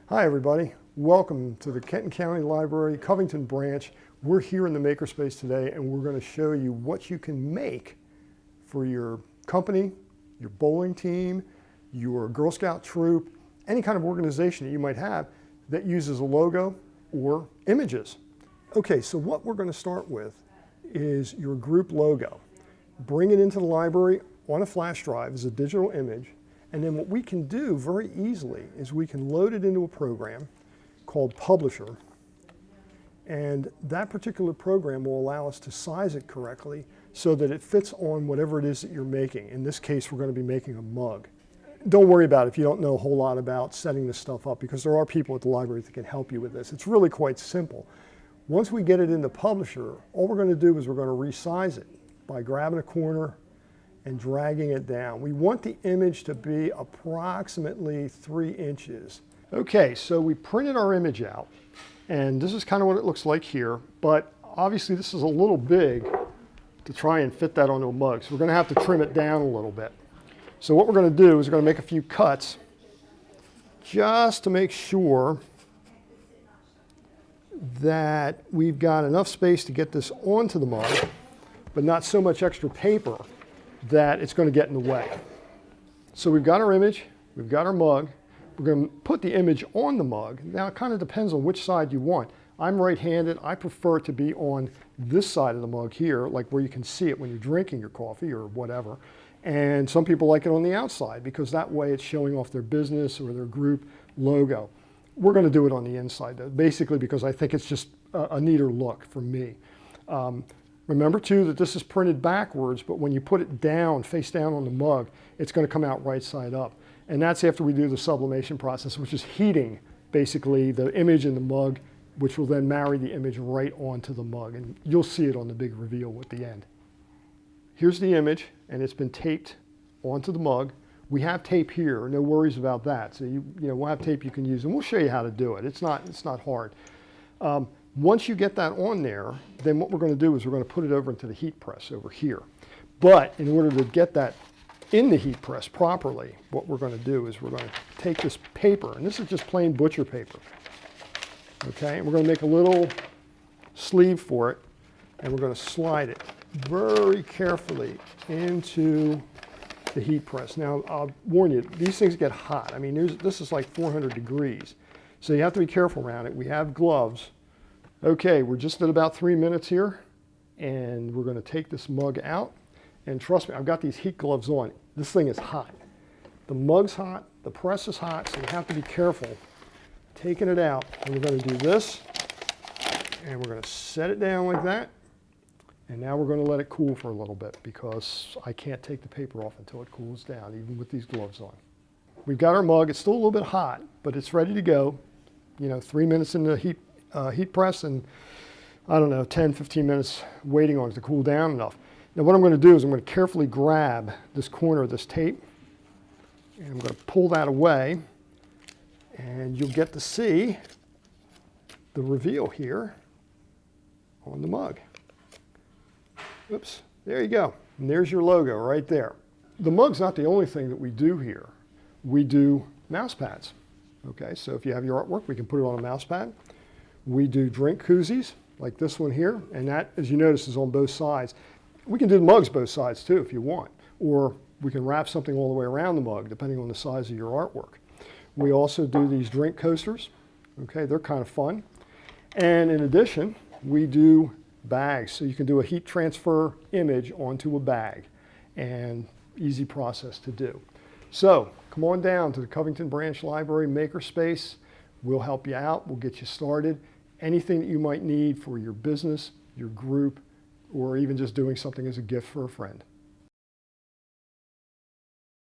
Hi everybody, welcome to the Kenton County Library, Covington branch. We're here in the Makerspace today and we're going to show you what you can make for your company, your bowling team, your Girl Scout troop, any kind of organization that you might have that uses a logo or images. Okay, so what we're going to start with is your group logo. Bring it into the library on a flash drive as a digital image. And then what we can do very easily is we can load it into a program called Publisher. And that particular program will allow us to size it correctly so that it fits on whatever it is that you're making. In this case, we're going to be making a mug. Don't worry about it if you don't know a whole lot about setting this stuff up, because there are people at the library that can help you with this. It's really quite simple. Once we get it into Publisher, all we're going to do is we're going to resize it by grabbing a corner and dragging it down. We want the image to be approximately 3 inches. Okay, so we printed our image out, and this is kind of what it looks like here, but obviously this is a little big to try and fit that onto a mug, so we're going to have to trim it down a little bit. So what we're going to do is we're going to make a few cuts just to make sure that we've got enough space to get this onto the mug, but not so much extra paper that it's going to get in the way. So we've got our image, we've got our mug, we're going to put the image on the mug. Now it kind of depends on which side you want. I'm right-handed, I prefer it to be on this side of the mug here, like where you can see it when you're drinking your coffee or whatever. And some people like it on the outside because that way it's showing off their business or their group logo. We're going to do it on the inside though, basically because I think it's just a neater look for me. Remember too that this is printed backwards, but when you put it down, face down on the mug, it's going to come out right side up. And that's after we do the sublimation process, which is heating basically the image in the mug, which will then marry the image right onto the mug. And you'll see it on the big reveal at the end. Here's the image, and it's been taped onto the mug. We have tape here, no worries about that. So we'll have tape you can use, and we'll show you how to do it. It's not hard. Once you get that on there, then what we're going to do is we're going to put it over into the heat press over here. But in order to get that in the heat press properly, what we're going to do is we're going to take this paper, and this is just plain butcher paper. Okay, and we're going to make a little sleeve for it, and we're going to slide it very carefully into the heat press. Now, I'll warn you, these things get hot. I mean, this is like 400 degrees, so you have to be careful around it. We have gloves. Okay, we're just at about 3 minutes here, and we're going to take this mug out. And trust me, I've got these heat gloves on. This thing is hot. The mug's hot, the press is hot, so you have to be careful taking it out. And we're going to do this, and we're going to set it down like that. And now we're going to let it cool for a little bit because I can't take the paper off until it cools down, even with these gloves on. We've got our mug. It's still a little bit hot, but it's ready to go. 3 minutes in the heat press and, I don't know, 10, 15 minutes waiting on it to cool down enough. Now what I'm going to do is I'm going to carefully grab this corner of this tape, and I'm going to pull that away, and you'll get to see the reveal here on the mug. Oops, there you go. And there's your logo right there. The mug's not the only thing that we do here. We do mouse pads. Okay, so if you have your artwork, we can put it on a mouse pad. We do drink koozies, like this one here, and that, as you notice, is on both sides. We can do the mugs both sides too if you want, or we can wrap something all the way around the mug, depending on the size of your artwork. We also do these drink coasters. Okay, they're kind of fun. And in addition, we do bags, so you can do a heat transfer image onto a bag, and easy process to do. So come on down to the Covington Branch Library Makerspace. We'll help you out, we'll get you started. Anything that you might need for your business, your group, or even just doing something as a gift for a friend.